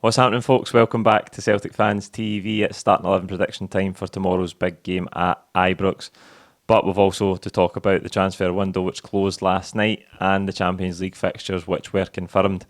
What's happening, folks? Welcome back to Celtic Fans TV. It's starting 11 prediction time for tomorrow's big game at Ibrox. But we've also to talk about the transfer window, which closed last night, and the Champions League fixtures, which were confirmed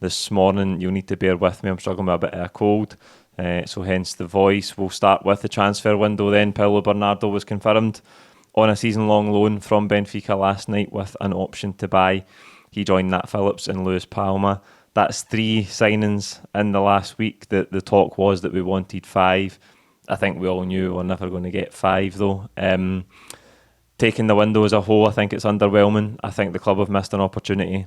this morning. You'll need to bear with me. I'm struggling with a bit of a cold, so hence the voice. We'll start with the transfer window then. Paulo Bernardo was confirmed on a season-long loan from Benfica last night with an option to buy. He joined Nat Phillips and Luis Palma. That's 3 signings in the last week. The talk was that we wanted 5. I think we all knew we were never going to get 5 though. Taking the window as a whole, I think it's underwhelming. I think the club have missed an opportunity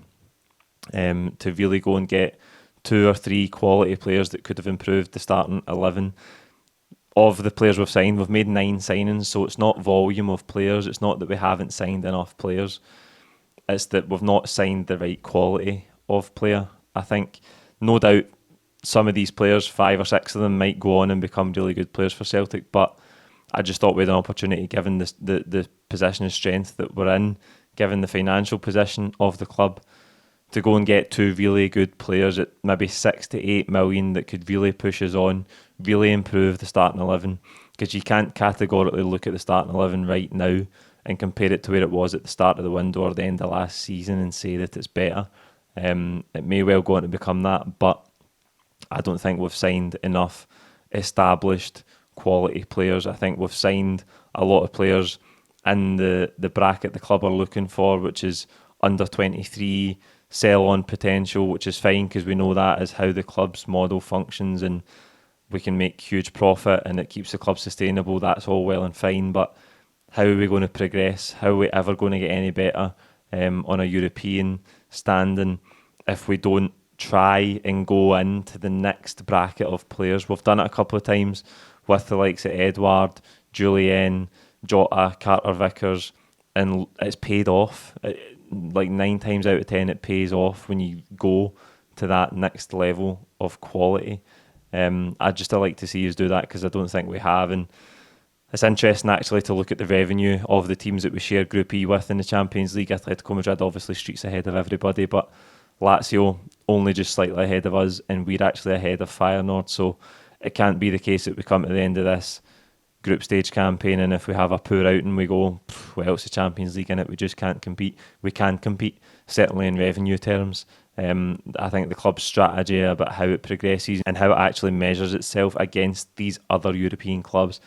to really go and get 2 or 3 quality players that could have improved the starting 11. Of the players we've signed, we've made 9 signings, so it's not volume of players. It's not that we haven't signed enough players. It's that we've not signed the right quality of player. I think, no doubt, some of these players, 5 or 6 of them, might go on and become really good players for Celtic, but I just thought we had an opportunity, given the position of strength that we're in, given the financial position of the club, to go and get 2 really good players at maybe 6 to 8 million that could really push us on, really improve the starting 11, because you can't categorically look at the starting 11 right now and compare it to where it was at the start of the window or the end of last season and say that it's better. It may well go on to become that, but I don't think we've signed enough established quality players. I think we've signed a lot of players in the bracket the club are looking for, which is under 23, sell-on potential, which is fine because we know that is how the club's model functions and we can make huge profit and it keeps the club sustainable. That's all well and fine, but how are we going to progress? How are we ever going to get any better on a European standing if we don't try and go into the next bracket of players? We've done it a couple of times with the likes of Edouard, Julian, Jota, Carter Vickers, and it's paid off. Like 9 times out of 10 it pays off when you go to that next level of quality. I'd just like to see us do that because I don't think we have, and it's interesting actually to look at the revenue of the teams that we share Group E with in the Champions League. Atletico Madrid obviously streets ahead of everybody, but Lazio only just slightly ahead of us, and we're actually ahead of Feyenoord, so it can't be the case that we come to the end of this group stage campaign and if we have a poor outing we go, well, it's the Champions League in it, we just can't compete. We can compete, certainly in revenue terms. I think the club's strategy about how it progresses and how it actually measures itself against these other European clubs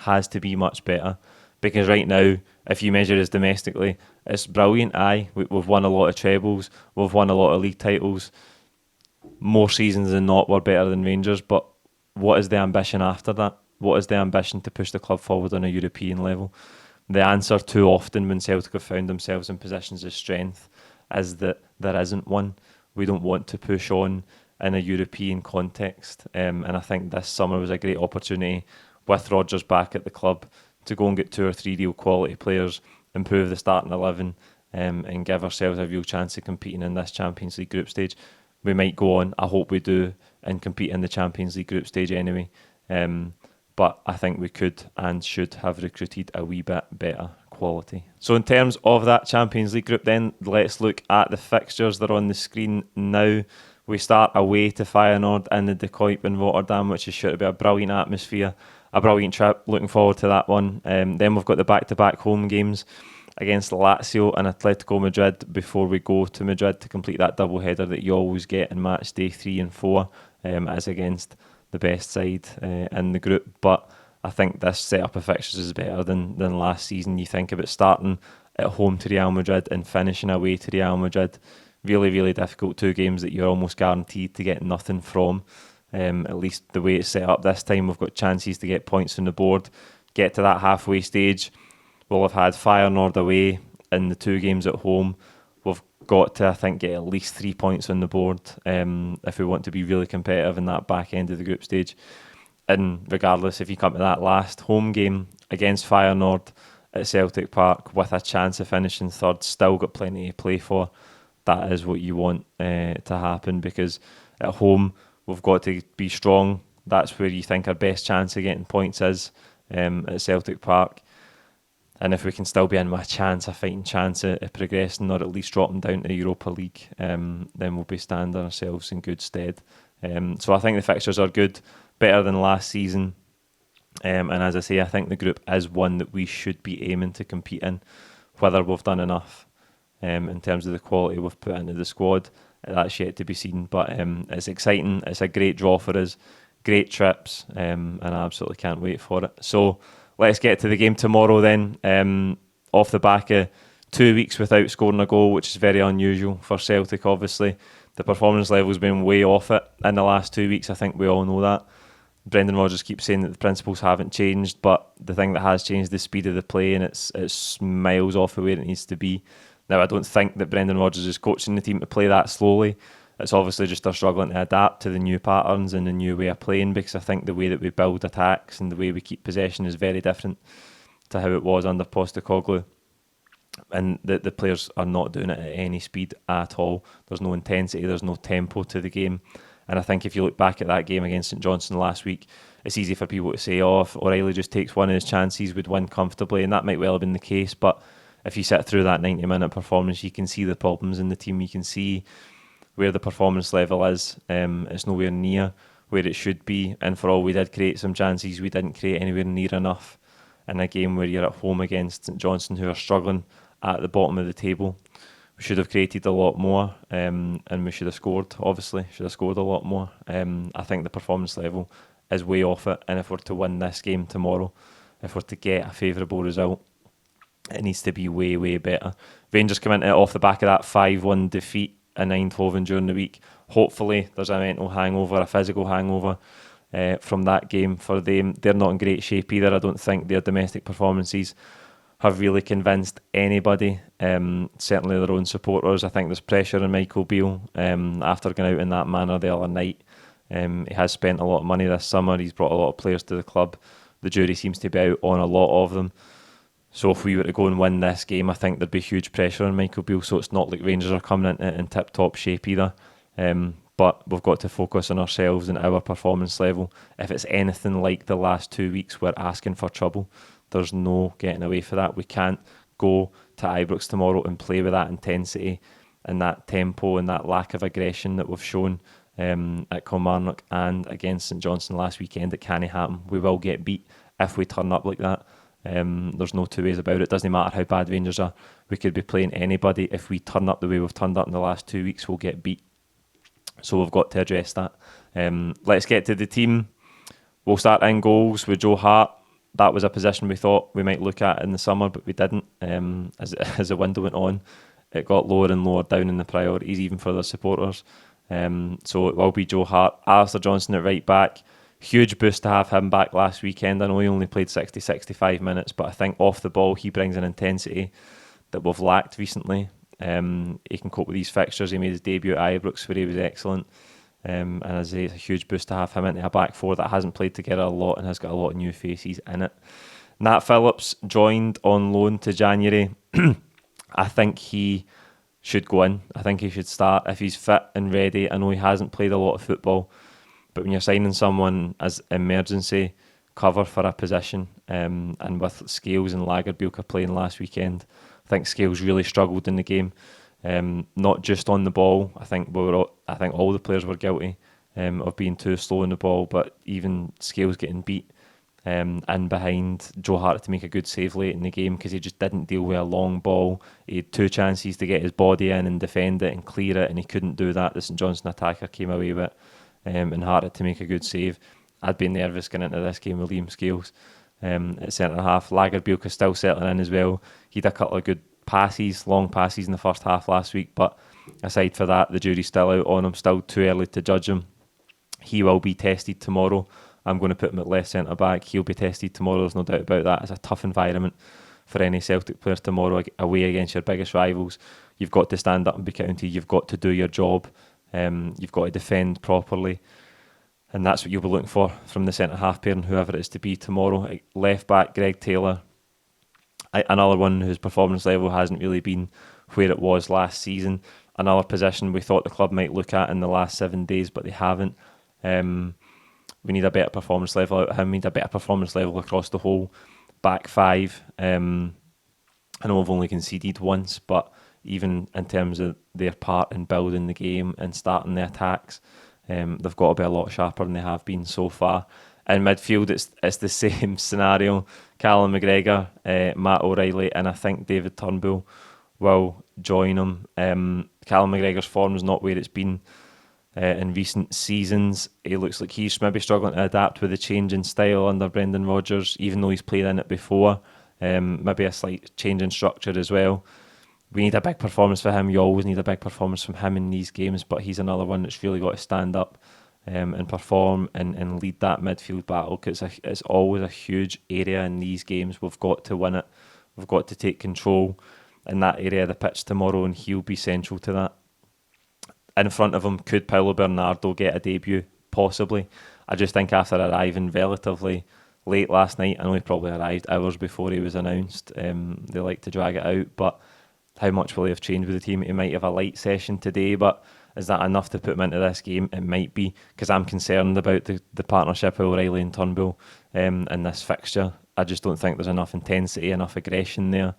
has to be much better, because right now if you measure us domestically it's brilliant. We've won a lot of trebles, we've won a lot of league titles, more seasons than not we're better than Rangers, but what is the ambition after that? What is the ambition to push the club forward on a European level? The answer too often when Celtic have found themselves in positions of strength is that there isn't one. We don't want to push on in a European context, and I think this summer was a great opportunity with Rodgers back at the club to go and get 2 or 3 real quality players, improve the starting 11, and give ourselves a real chance of competing in this Champions League group stage. We might go on, I hope we do, and compete in the Champions League group stage anyway. But I think we could and should have recruited a wee bit better quality. So in terms of that Champions League group then, let's look at the fixtures. They're on the screen now. We start away to Feyenoord in the De Kuip in Rotterdam, which is sure to be a brilliant atmosphere, a brilliant trip. Looking forward to that one. Then we've got the back-to-back home games against Lazio and Atletico Madrid before we go to Madrid to complete that double header that you always get in match day 3 and 4 as against the best side in the group. But I think this setup of fixtures is better than last season. You think about starting at home to Real Madrid and finishing away to Real Madrid. Really, really difficult 2 games that you're almost guaranteed to get nothing from. At least the way it's set up this time, we've got chances to get points on the board, get to that halfway stage. We'll have had Feyenoord away in the 2 games at home. We've got to, I think, get at least 3 points on the board if we want to be really competitive in that back end of the group stage. And regardless, if you come to that last home game against Feyenoord at Celtic Park with a chance of finishing third, still got plenty to play for, that is what you want to happen, because at home we've got to be strong. That's where you think our best chance of getting points is, at Celtic Park. And if we can still be in with a fighting chance of progressing or at least dropping down to the Europa League, then we'll be standing ourselves in good stead So I think the fixtures are good, better than last season. And as I say, I think the group is one that we should be aiming to compete in. Whether we've done enough in terms of the quality we've put into the squad, that's yet to be seen. But it's exciting. It's a great draw for us. Great trips, and I absolutely can't wait for it. So let's get to the game tomorrow then. Off the back of 2 weeks without scoring a goal, which is very unusual for Celtic, obviously. The performance level's been way off it in the last 2 weeks. I think we all know that. Brendan Rodgers keeps saying that the principles haven't changed, but the thing that has changed is the speed of the play, and it's miles off of where it needs to be. Now, I don't think that Brendan Rodgers is coaching the team to play that slowly. It's obviously just they're struggling to adapt to the new patterns and the new way of playing, because I think the way that we build attacks and the way we keep possession is very different to how it was under Postecoglou. And the players are not doing it at any speed at all. There's no intensity, there's no tempo to the game. And I think if you look back at that game against St Johnstone last week, it's easy for people to say, oh, if O'Reilly just takes one of his chances, we'd win comfortably. And that might well have been the case. But if you sit through that 90-minute performance, you can see the problems in the team. You can see where the performance level is. It's nowhere near where it should be. And for all we did create some chances, we didn't create anywhere near enough in a game where you're at home against St Johnstone, who are struggling at the bottom of the table. We should have created a lot more, and we should have scored, obviously. Should have scored a lot more. I think the performance level is way off it, and if we're to win this game tomorrow, if we're to get a favourable result, it needs to be way, way better. Rangers come into it off the back of that 5-1 defeat in Eindhoven during the week. Hopefully there's a mental hangover, a physical hangover from that game for them. They're not in great shape either. I don't think their domestic performances have really convinced anybody, certainly their own supporters. I think there's pressure on Michael Beale after going out in that manner the other night. He has spent a lot of money this summer. He's brought a lot of players to the club. The jury seems to be out on a lot of them. So if we were to go and win this game, I think there'd be huge pressure on Michael Beale. So it's not like Rangers are coming in tip-top shape either. But we've got to focus on ourselves and our performance level. If it's anything like the last 2 weeks, we're asking for trouble. There's no getting away for that. We can't go to Ibrox tomorrow and play with that intensity and that tempo and that lack of aggression that we've shown at Kilmarnock and against St Johnstone last weekend. It can't happen. We will get beat if we turn up like that. There's no two ways about it. It doesn't matter how bad Rangers are. We could be playing anybody. If we turn up the way we've turned up in the last 2 weeks, we'll get beat. So we've got to address that. Let's get to the team. We'll start in goals with Joe Hart. That was a position we thought we might look at in the summer, but we didn't. As the window went on, it got lower and lower down in the priorities, even for the supporters. So it will be Joe Hart. Alistair Johnston at right back. Huge boost to have him back last weekend. I know he only played 60-65 minutes, but I think off the ball he brings an intensity that we've lacked recently. He can cope with these fixtures. He made his debut at Ibrox where he was excellent. And as I say, it's a huge boost to have him into a back four that hasn't played together a lot and has got a lot of new faces in it. Nat Phillips joined on loan to January. I think he should go in. I think he should start if he's fit and ready. I know he hasn't played a lot of football, but when you're signing someone as emergency cover for a position, and with Scales and Lagerbielke playing last weekend, I think Scales really struggled in the game. Not just on the ball. I think all the players were guilty of being too slow on the ball, but even Scales getting beat and behind. Joe Hart to make a good save late in the game because he just didn't deal with a long ball. He had 2 chances to get his body in and defend it and clear it, and he couldn't do that. The St Johnstone attacker came away with it, and Hart had to make a good save. I'd been nervous going into this game with Liam Scales at centre half. Lagerbielke still settling in as well. He had a couple of good long passes in the first half last week, but aside for that, the jury's still out on him. Still too early to judge him. He will be tested tomorrow. I'm going to put him at left centre back. He'll be tested tomorrow, there's no doubt about that. It's a tough environment for any Celtic players tomorrow, away against your biggest rivals. You've got to stand up and be counted. You've got to do your job. You've got to defend properly, and that's what you'll be looking for from the centre half pair and whoever it is to be tomorrow. Left back, Greg Taylor, another one whose performance level hasn't really been where it was last season. Another position we thought the club might look at in the last 7 days, but they haven't. We need a better performance level out of him. We need a better performance level across the whole back five. I know we've only conceded once, but even in terms of their part in building the game and starting the attacks, They've got to be a lot sharper than they have been so far. In midfield, it's the same scenario. Callum McGregor, Matt O'Reilly, and I think David Turnbull will join him. Callum McGregor's form is not where it's been in recent seasons. He looks like he's maybe struggling to adapt with the change in style under Brendan Rodgers, even though he's played in it before. Maybe a slight change in structure as well. We need a big performance for him. You always need a big performance from him in these games, but he's another one that's really got to stand up and perform and lead that midfield battle, because it's always a huge area in these games. We've got to win it. We've got to take control in that area of the pitch tomorrow, and he'll be central to that. In front of him, could Paulo Bernardo get a debut? Possibly. I just think after arriving relatively late last night, I know he probably arrived hours before he was announced. They like to drag it out, but how much will he have changed with the team? He might have a light session today, but is that enough to put him into this game? It might be, because I'm concerned about the partnership of O'Reilly and Turnbull in this fixture. I just don't think there's enough intensity, enough aggression there.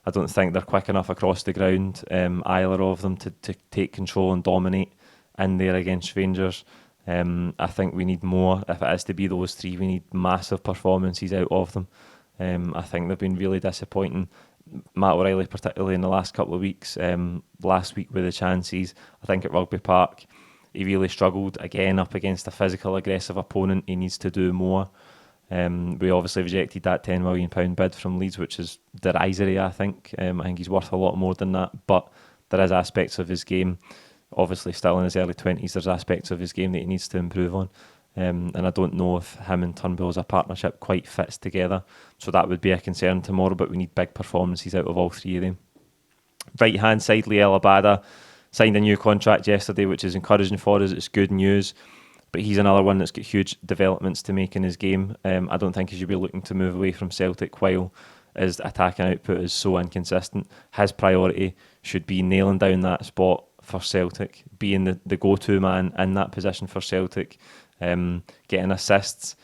I don't think they're quick enough across the ground, either of them, to take control and dominate in there against Rangers. I think we need more. If it is to be those three, we need massive performances out of them. I think they've been really disappointing. Matt O'Reilly, particularly in the last couple of weeks, last week with the chances, I think at Rugby Park, he really struggled again up against a physical, aggressive opponent. He needs to do more. We obviously rejected that £10 million bid from Leeds, which is derisory, I think. I think he's worth a lot more than that, but there is aspects of his game, obviously still in his early 20s, there's aspects of his game that he needs to improve on. And I don't know if him and Turnbull as a partnership quite fits together. So that would be a concern tomorrow, but we need big performances out of all three of them. Right hand side, Liel Abada signed a new contract yesterday, which is encouraging for us. It's good news. But he's another one that's got huge developments to make in his game. I don't think he should be looking to move away from Celtic while his attacking output is so inconsistent. His priority should be nailing down that spot for Celtic, being the go-to man in that position for Celtic, getting assists,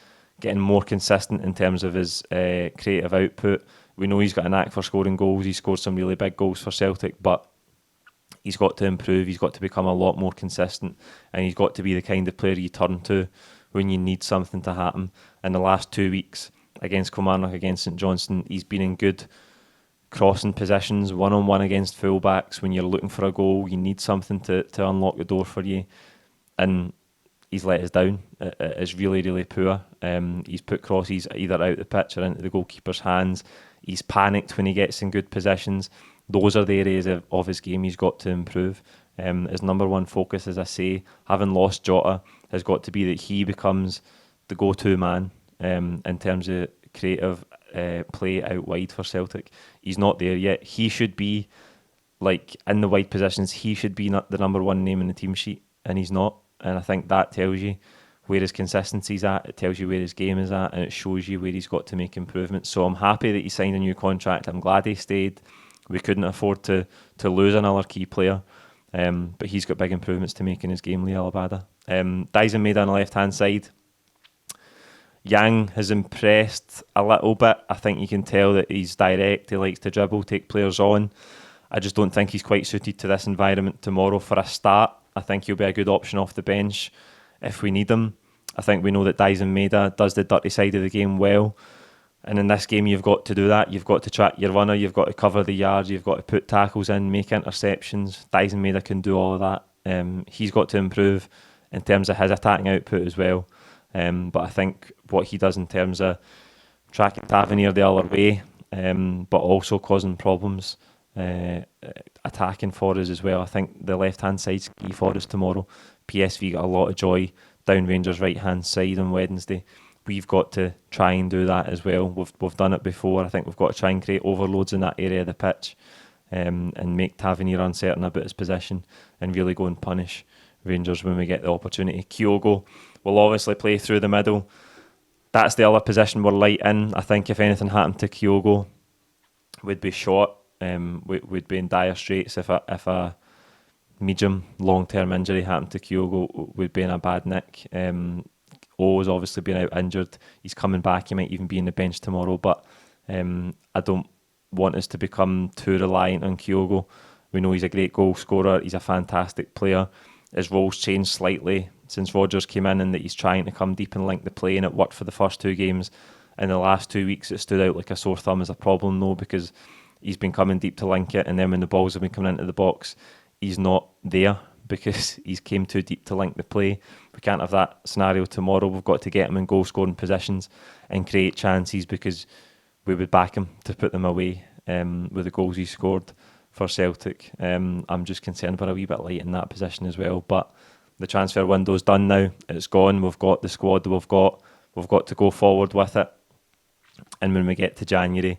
getting more consistent in terms of his creative output. We know he's got a knack for scoring goals. He scored some really big goals for Celtic, but he's got to improve. He's got to become a lot more consistent, and he's got to be the kind of player you turn to when you need something to happen. In the last 2 weeks against Kilmarnock, against St Johnstone, he's been in good crossing positions, one-on-one against fullbacks. When you're looking for a goal, you need something to unlock the door for you, and he's let us down. It is really, really poor. He's put crosses either out the pitch or into the goalkeeper's hands. He's panicked when he gets in good positions. Those are the areas of his game he's got to improve. His number one focus, as I say, having lost Jota, has got to be that he becomes the go-to man in terms of creative play out wide for Celtic. He's not there yet. He should be, like, in the wide positions, he should be not the number one name in the team sheet, and he's not. And I think that tells you where his consistency's at, it tells you where his game is at, and it shows you where he's got to make improvements. So I'm happy that he signed a new contract. I'm glad he stayed. We couldn't afford to lose another key player, but he's got big improvements to make in his game, Liel Abada. Dyson made on the left-hand side. Yang has impressed a little bit. I think you can tell that he's direct. He likes to dribble, take players on. I just don't think he's quite suited to this environment tomorrow. For a start, I think he'll be a good option off the bench if we need him. I think we know that Dyson Maeda does the dirty side of the game well. And in this game, you've got to do that. You've got to track your runner. You've got to cover the yards. You've got to put tackles in, make interceptions. Dyson Maeda can do all of that. He's got to improve in terms of his attacking output as well. But I think what he does in terms of tracking Tavernier the other way, but also causing problems attacking for us as well. I think the left-hand side's key for us tomorrow. PSV got a lot of joy down Rangers' right-hand side on Wednesday. We've got to try and do that as well. We've done it before. I think we've got to try and create overloads in that area of the pitch and make Tavernier uncertain about his position and really go and punish Rangers when we get the opportunity. Kyogo will obviously play through the middle. That's the other position we're light in. I think if anything happened to Kyogo, we'd be short. We'd be in dire straits if a medium long-term injury happened to Kyogo. We'd be in a bad nick. O's obviously been out injured. He's coming back. He might even be in the bench tomorrow. But I don't want us to become too reliant on Kyogo. We know he's a great goal scorer. He's a fantastic player. His role's changed slightly since Rodgers came in, and that he's trying to come deep and link the play, and it worked for the first 2 games. In the last 2 weeks, it stood out like a sore thumb as a problem, though, because he's been coming deep to link it, and then when the balls have been coming into the box, he's not there because he's came too deep to link the play. We can't have that scenario tomorrow. We've got to get him in goal-scoring positions and create chances, because we would back him to put them away with the goals he scored for Celtic. I'm just concerned we're a wee bit light in that position as well. But the transfer window's done now. It's gone. We've got the squad that we've got. We've got to go forward with it. And when we get to January,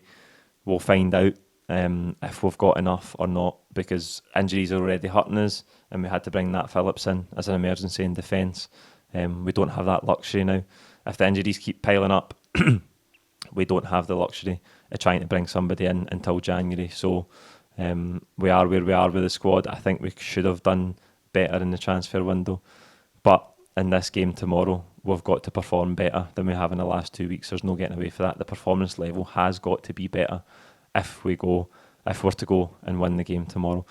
we'll find out if we've got enough or not, because injuries are already hurting us, and we had to bring Nat Phillips in as an emergency in defence. We don't have that luxury now. If the injuries keep piling up, we don't have the luxury of trying to bring somebody in until January. So we are where we are with the squad. I think we should have done better in the transfer window. But in this game tomorrow, we've got to perform better than we have in the last 2 weeks. There's no getting away from that. The performance level has got to be better if we're to go and win the game tomorrow.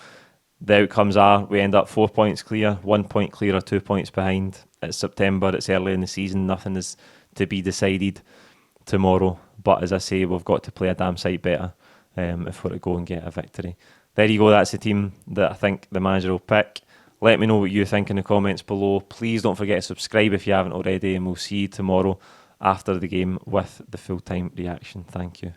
The outcomes are we end up 4 points clear, 1 point clear or 2 points behind. It's September, it's early in the season, nothing is to be decided tomorrow. But as I say, we've got to play a damn sight better if we're to go and get a victory. There you go, that's the team that I think the manager will pick. Let me know what you think in the comments below. Please don't forget to subscribe if you haven't already, and we'll see you tomorrow after the game with the full-time reaction. Thank you.